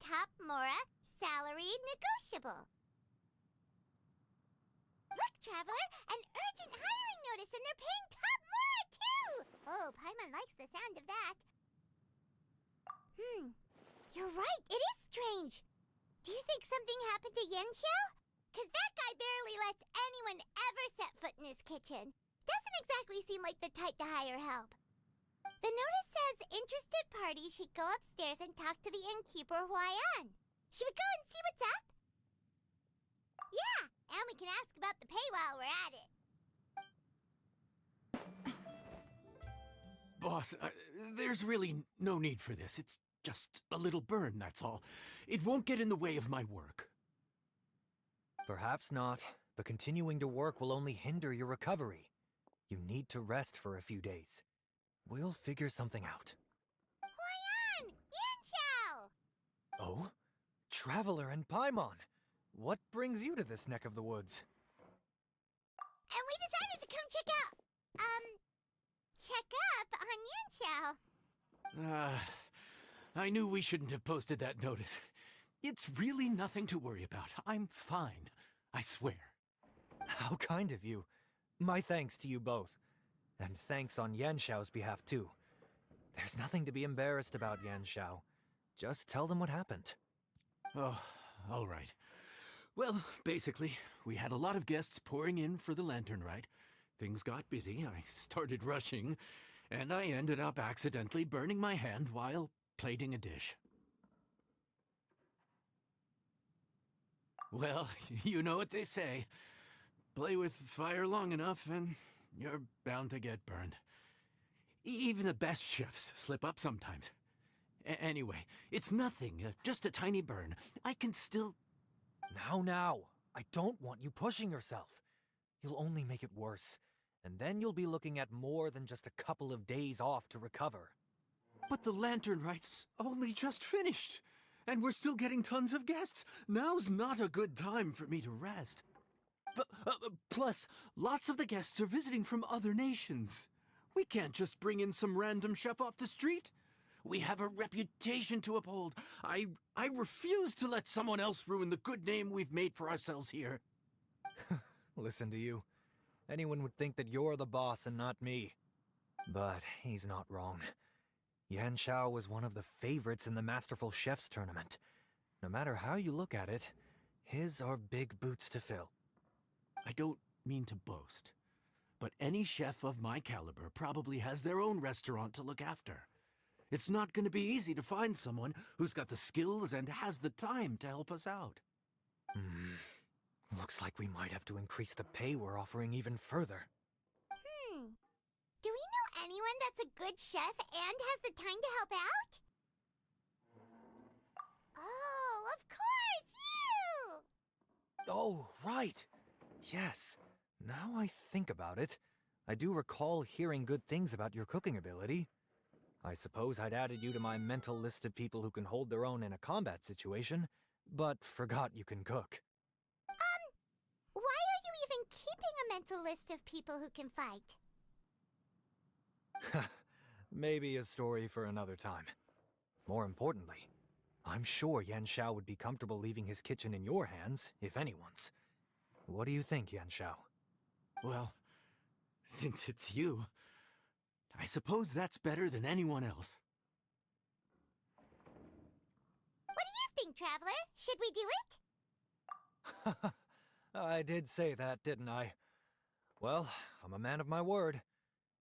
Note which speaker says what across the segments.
Speaker 1: top Mora, salary negotiable. Look, Traveler, an urgent hiring notice, and they're paying top Mora, too! Oh, Paimon likes the sound of that. You're right, it is strange. Do you think something happened to Yenshao? Cause that guy barely lets anyone ever set foot in his kitchen. Doesn't exactly seem like the type to hire help. The notice says interested parties should go upstairs and talk to the innkeeper Huayan. Should we go and see what's up? Yeah, and we can ask about the pay while we're at it.
Speaker 2: Boss, there's really no need for this. It's just a little burn, that's all. It won't get in the way of my work.
Speaker 3: Perhaps not, but continuing to work will only hinder your recovery. You need to rest for a few days. We'll figure something out.
Speaker 1: Huayan! Yanxiao!
Speaker 3: Oh? Traveler and Paimon! What brings you to this neck of the woods?
Speaker 1: And we decided to come check up on Yanxiao.
Speaker 2: I knew we shouldn't have posted that notice. It's really nothing to worry about. I'm fine. I swear.
Speaker 3: How kind of you. My thanks to you both. And thanks on Yanshao's behalf, too. There's nothing to be embarrassed about, Yanxiao. Just tell them what happened.
Speaker 2: Oh, all right. Well, basically, we had a lot of guests pouring in for the lantern rite. Things got busy, I started rushing, and I ended up accidentally burning my hand while plating a dish. Well, you know what they say. Play with fire long enough and you're bound to get burned. Even the best chefs slip up sometimes. Anyway, it's nothing, just a tiny burn. I can still...
Speaker 3: Now, I don't want you pushing yourself. You'll only make it worse, and then you'll be looking at more than just a couple of days off to recover.
Speaker 2: But the lantern rite's only just finished, and we're still getting tons of guests. Now's not a good time for me to rest. Plus, lots of the guests are visiting from other nations. We can't just bring in some random chef off the street. We have a reputation to uphold. I refuse to let someone else ruin the good name we've made for ourselves here.
Speaker 3: Listen to you. Anyone would think that you're the boss and not me. But he's not wrong. Yanxiao was one of the favorites in the Masterful Chefs tournament. No matter how you look at it, his are big boots to fill.
Speaker 2: I don't mean to boast, but any chef of my caliber probably has their own restaurant to look after. It's not going to be easy to find someone who's got the skills and has the time to help us out.
Speaker 3: Looks like we might have to increase the pay we're offering even further.
Speaker 1: Do we know anyone that's a good chef and has the time to help out? Oh, of course, you!
Speaker 3: Oh, right. Yes. Now I think about it, I do recall hearing good things about your cooking ability. I suppose I'd added you to my mental list of people who can hold their own in a combat situation, but forgot you can cook.
Speaker 1: Why are you even keeping a mental list of people who can fight?
Speaker 3: Maybe a story for another time. More importantly, I'm sure Yanxiao would be comfortable leaving his kitchen in your hands, if anyone's. What do you think, Yanxiao?
Speaker 2: Well, since it's you, I suppose that's better than anyone else.
Speaker 1: What do you think, Traveler? Should we do it?
Speaker 3: I did say that, didn't I? Well, I'm a man of my word.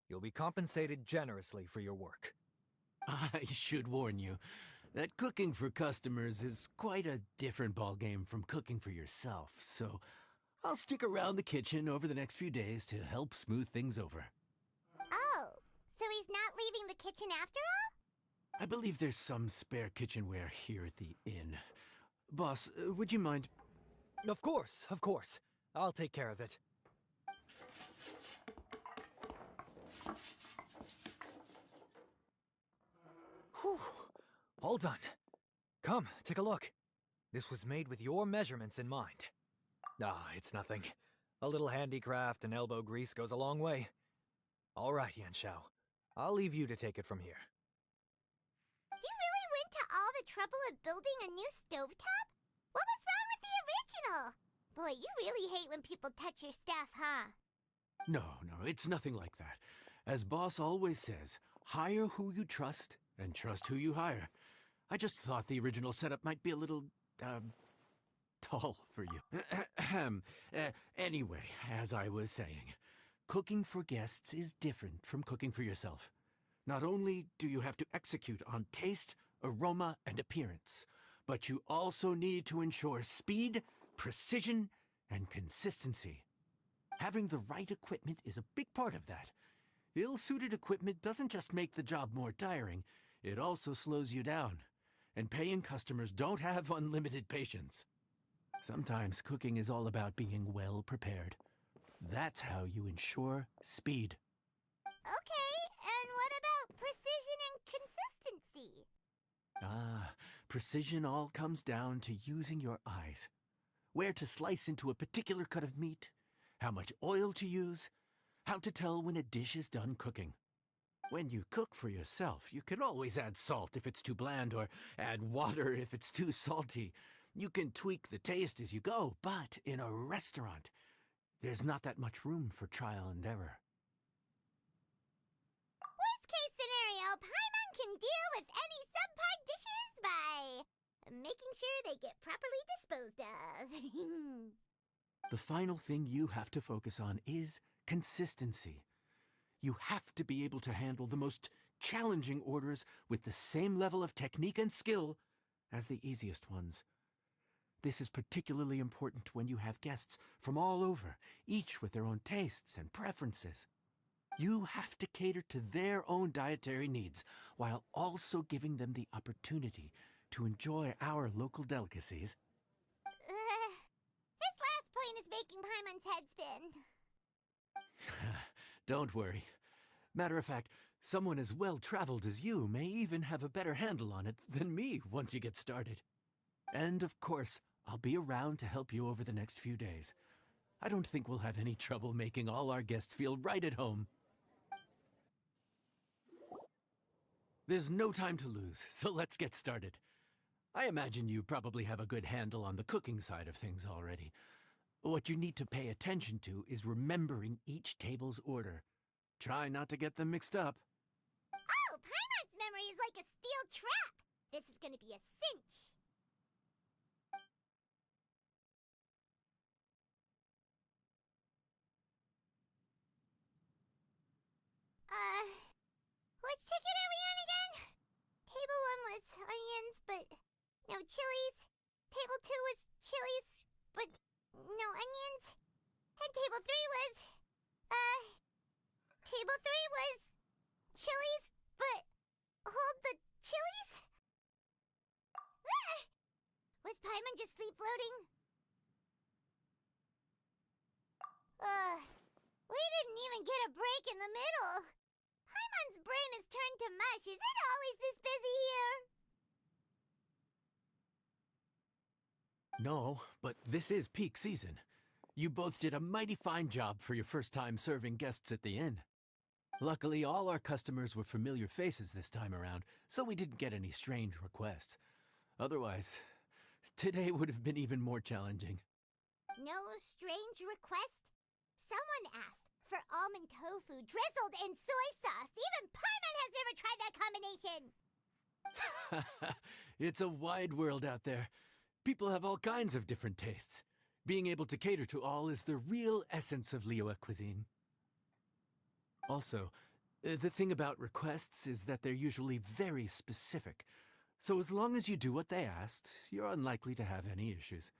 Speaker 3: You'll be compensated generously for your work.
Speaker 2: I should warn you that cooking for customers is quite a different ballgame from cooking for yourself, so I'll stick around the kitchen over the next few days to help smooth things over.
Speaker 1: Oh, so he's not leaving the kitchen after all?
Speaker 2: I believe there's some spare kitchenware here at the inn. Boss, would you mind?
Speaker 3: Of course, of course. I'll take care of it. Whew. All done. Come, take a look. This was made with your measurements in mind. It's nothing. A little handicraft and elbow grease goes a long way. All right, Yanxiao. I'll leave you to take it from here.
Speaker 1: You really into all the trouble of building a new stovetop? What was wrong with the original? Boy, you really hate when people touch your stuff, huh?
Speaker 2: No, it's nothing like that. As Boss always says, hire who you trust and trust who you hire. I just thought the original setup might be a little, tall for you. Anyway, as I was saying, cooking for guests is different from cooking for yourself. Not only do you have to execute on taste, aroma, and appearance, but you also need to ensure speed, precision, and consistency. Having the right equipment is a big part of that. Ill-suited equipment doesn't just make the job more tiring, it also slows you down. And paying customers don't have unlimited patience. Sometimes cooking is all about being well prepared. That's how you ensure speed.
Speaker 1: Okay, and what about precision and consistency?
Speaker 2: Precision all comes down to using your eyes. Where to slice into a particular cut of meat, how much oil to use, how to tell when a dish is done cooking. When you cook for yourself, you can always add salt if it's too bland or add water if it's too salty. You can tweak the taste as you go, but in a restaurant, there's not that much room for trial and error.
Speaker 1: Worst case scenario, Paimon can deal with any subpar dishes by making sure they get properly disposed of.
Speaker 2: The final thing you have to focus on is consistency. You have to be able to handle the most challenging orders with the same level of technique and skill as the easiest ones. This is particularly important when you have guests from all over, each with their own tastes and preferences. You have to cater to their own dietary needs, while also giving them the opportunity to enjoy our local delicacies.
Speaker 1: This last point is making Paimon's head spin.
Speaker 2: Don't worry. Matter of fact, someone as well-traveled as you may even have a better handle on it than me once you get started. And of course, I'll be around to help you over the next few days. I don't think we'll have any trouble making all our guests feel right at home. There's no time to lose, so let's get started. I imagine you probably have a good handle on the cooking side of things already. What you need to pay attention to is remembering each table's order. Try not to get them mixed up.
Speaker 1: Oh, Paimon's memory is like a steel trap. This is gonna be a cinch. Which ticket are we on again? Table 1 was onions, but no chilies. Table 2 was chilies, but no onions. And table 3 was, table 3 was chilies, but hold the chilies? Ah! Was Paimon just sleep floating? We didn't even get a break in the middle. Paimon's brain has turned to mush. Is it always this busy here?
Speaker 2: No, but this is peak season. You both did a mighty fine job for your first time serving guests at the inn. Luckily, all our customers were familiar faces this time around, so we didn't get any strange requests. Otherwise, today would have been even more challenging.
Speaker 1: No strange request? Someone asked for almond tofu drizzled in soy sauce. Even Paimon has never tried that combination.
Speaker 2: It's a wide world out there. People have all kinds of different tastes. Being able to cater to all is the real essence of Liyue cuisine. Also, the thing about requests is that they're usually very specific. So as long as you do what they asked, you're unlikely to have any issues.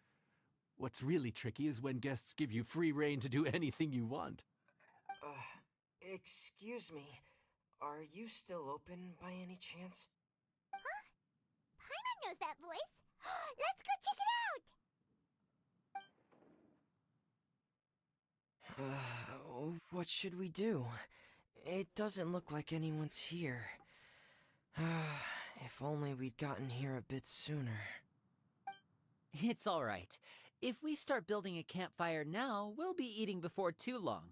Speaker 2: What's really tricky is when guests give you free rein to do anything you want.
Speaker 4: Excuse me. Are you still open by any chance?
Speaker 1: Huh? Paimon knows that voice. Let's go check it out!
Speaker 4: What should we do? It doesn't look like anyone's here. If only we'd gotten here a bit sooner.
Speaker 5: It's all right. If we start building a campfire now, we'll be eating before too long.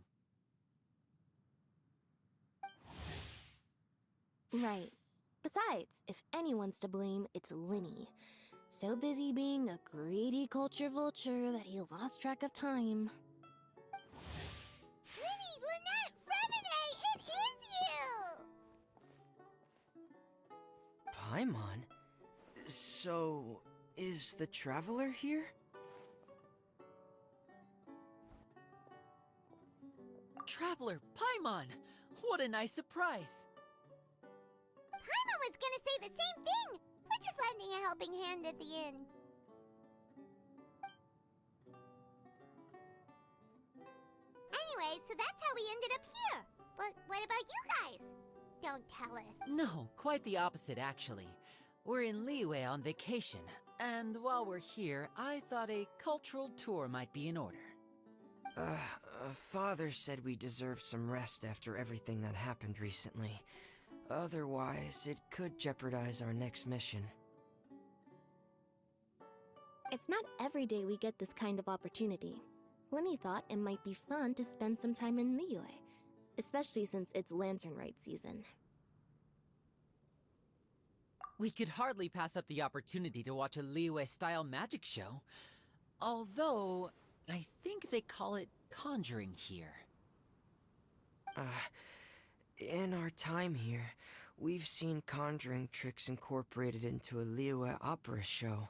Speaker 6: Right. Besides, if anyone's to blame, it's Lyney. So busy being a greedy culture vulture that he lost track of time.
Speaker 1: Lynette, Freminet, it is you!
Speaker 4: Paimon? So, is the Traveler here?
Speaker 5: Traveler Paimon! What a nice surprise!
Speaker 1: Paimon was gonna say the same thing! We're just lending a helping hand at the inn. Anyway, so that's how we ended up here. But what about you guys? Don't tell us.
Speaker 5: No, quite the opposite, actually. We're in Liyue on vacation, and while we're here, I thought a cultural tour might be in order.
Speaker 4: Father said we deserve some rest after everything that happened recently. Otherwise, it could jeopardize our next mission.
Speaker 6: It's not every day we get this kind of opportunity. Lyney thought it might be fun to spend some time in Liyue, especially since it's lantern rite season.
Speaker 5: We could hardly pass up the opportunity to watch a Liyue-style magic show. Although, I think they call it conjuring here.
Speaker 4: In our time here, we've seen conjuring tricks incorporated into a Liyue opera show,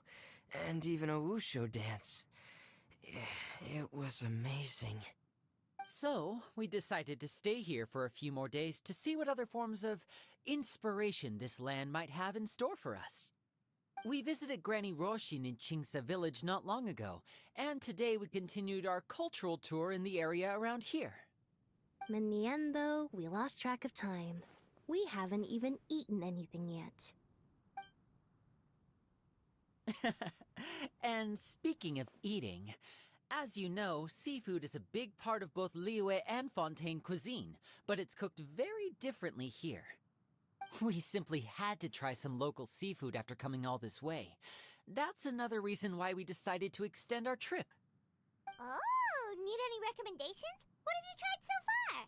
Speaker 4: and even a wushu dance. It was amazing.
Speaker 5: So, we decided to stay here for a few more days to see what other forms of inspiration this land might have in store for us. We visited Granny Roshin in Qingsa village not long ago, and today we continued our cultural tour in the area around here.
Speaker 6: In the end, though, we lost track of time. We haven't even eaten anything yet.
Speaker 5: And speaking of eating, as you know, seafood is a big part of both Liyue and fontaine cuisine, but it's cooked very differently here. We simply had to try some local seafood after coming all this way. That's another reason why we decided to extend our trip.
Speaker 1: Oh, need any recommendations? What have you tried so far?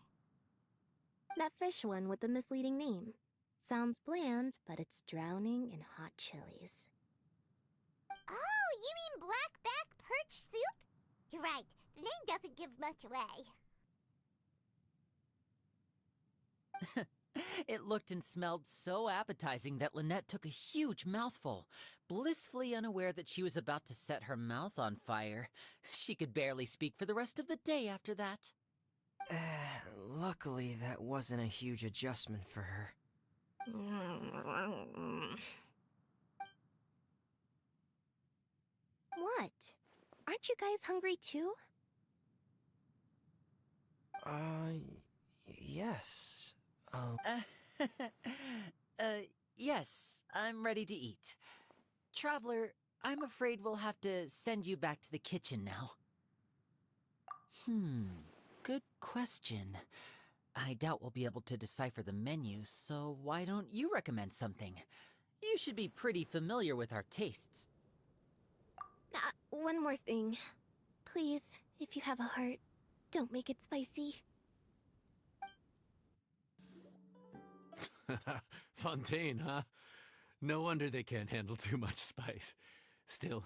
Speaker 6: That fish one with the misleading name. Sounds bland, but it's drowning in hot chilies.
Speaker 1: Oh, you mean blackback perch soup? You're right, the name doesn't give much away.
Speaker 5: It looked and smelled so appetizing that Lynette took a huge mouthful, blissfully unaware that she was about to set her mouth on fire. She could barely speak for the rest of the day after that.
Speaker 4: Luckily, that wasn't a huge adjustment for her.
Speaker 6: What? Aren't you guys hungry too?
Speaker 4: Yes.
Speaker 5: Yes, I'm ready to eat. Traveler, I'm afraid we'll have to send you back to the kitchen now. Good question. I doubt we'll be able to decipher the menu, so why don't you recommend something? You should be pretty familiar with our tastes.
Speaker 6: One more thing. Please, if you have a heart, don't make it spicy.
Speaker 2: Fontaine, huh? No wonder they can't handle too much spice. Still,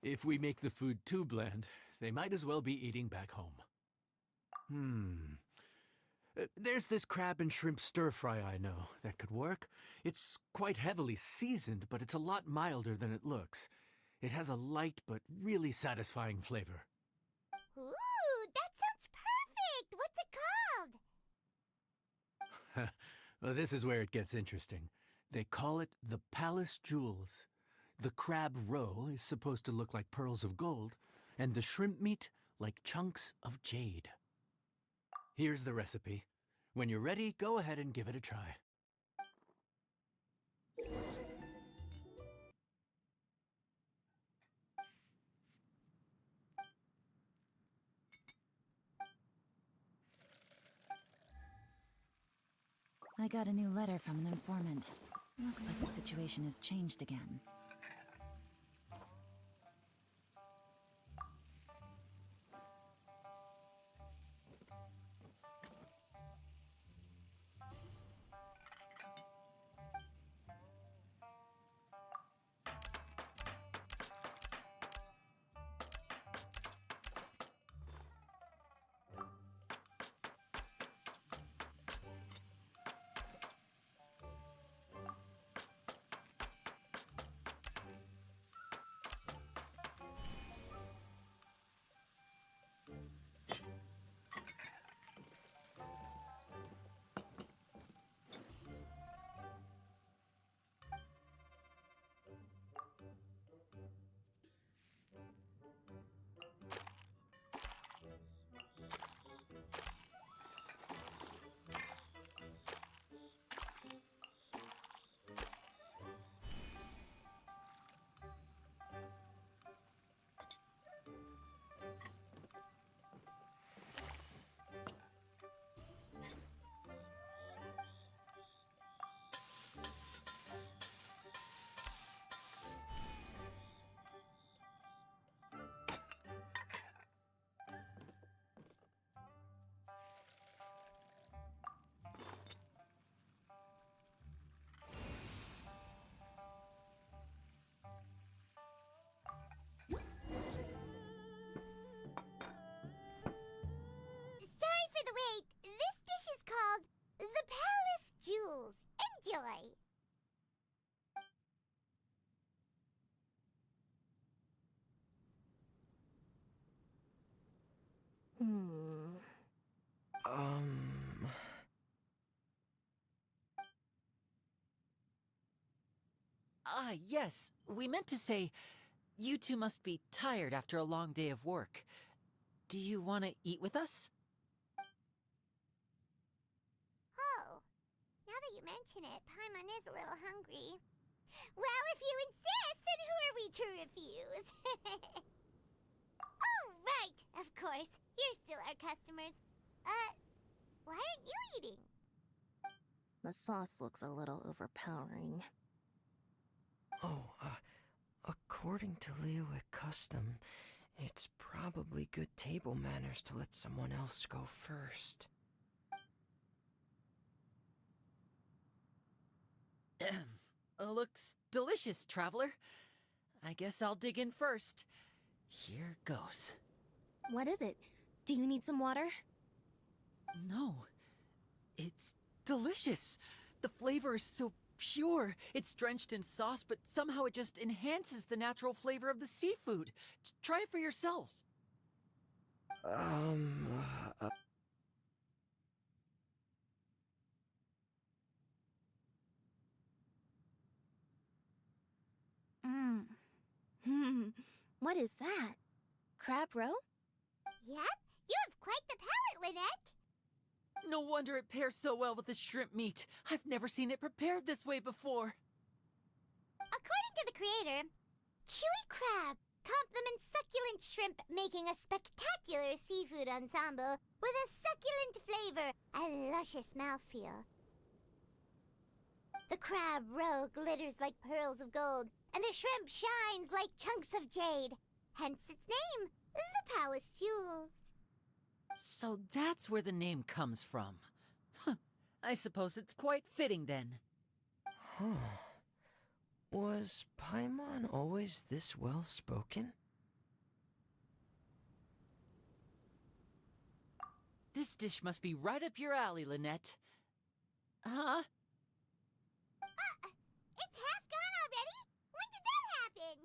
Speaker 2: if we make the food too bland, they might as well be eating back home. There's this crab and shrimp stir-fry I know that could work. It's quite heavily seasoned, but it's a lot milder than it looks. It has a light but really satisfying flavor.
Speaker 1: Ooh, that sounds perfect! What's it called?
Speaker 2: Well, this is where it gets interesting. They call it the Palace Jewels. The crab roe is supposed to look like pearls of gold, and the shrimp meat like chunks of jade. Here's the recipe. When you're ready, go ahead and give it a try.
Speaker 7: I got a new letter from an informant. Looks like the situation has changed again.
Speaker 6: Hmm.
Speaker 5: Yes. We meant to say, you two must be tired after a long day of work. Do you want to eat with us?
Speaker 1: Oh, now that you mention it, Paimon is a little hungry. Well, if you insist, then who are we to refuse? Oh, right, of course. You're still our customers. Why aren't you eating?
Speaker 6: The sauce looks a little overpowering.
Speaker 4: According to Liyue custom, it's probably good table manners to let someone else go first.
Speaker 5: Looks delicious, traveler. I guess I'll dig in first. Here goes.
Speaker 6: What is it? Do you need some water?
Speaker 5: No, it's delicious. The flavor is so pure. It's drenched in sauce, but somehow it just enhances the natural flavor of the seafood. Try it for yourselves.
Speaker 6: What is that? Crab roe?
Speaker 1: Yep, you have quite the palate, Lynette.
Speaker 5: No wonder it pairs so well with the shrimp meat. I've never seen it prepared this way before.
Speaker 1: According to the creator, chewy crab complements succulent shrimp, making a spectacular seafood ensemble with a succulent flavor and luscious mouthfeel. The crab roe glitters like pearls of gold, and the shrimp shines like chunks of jade. Hence its name, the Palace Jewels.
Speaker 5: So that's where the name comes from. Huh. I suppose it's quite fitting then.
Speaker 4: Was Paimon always this well-spoken?
Speaker 5: This dish must be right up your alley, Lynette. Huh?
Speaker 1: It's half gone already? When did that happen?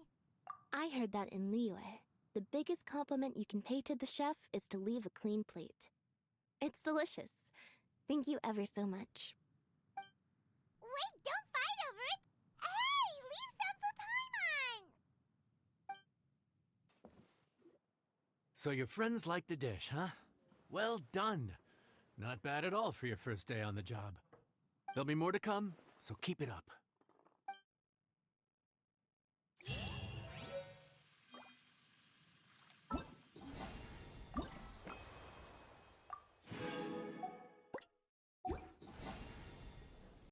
Speaker 6: I heard that in Liyue. The biggest compliment you can pay to the chef is to leave a clean plate. It's delicious. Thank you ever so much.
Speaker 1: Wait, don't fight over it! Hey, leave some for Paimon!
Speaker 2: So your friends like the dish, huh? Well done. Not bad at all for your first day on the job. There'll be more to come, so keep it up.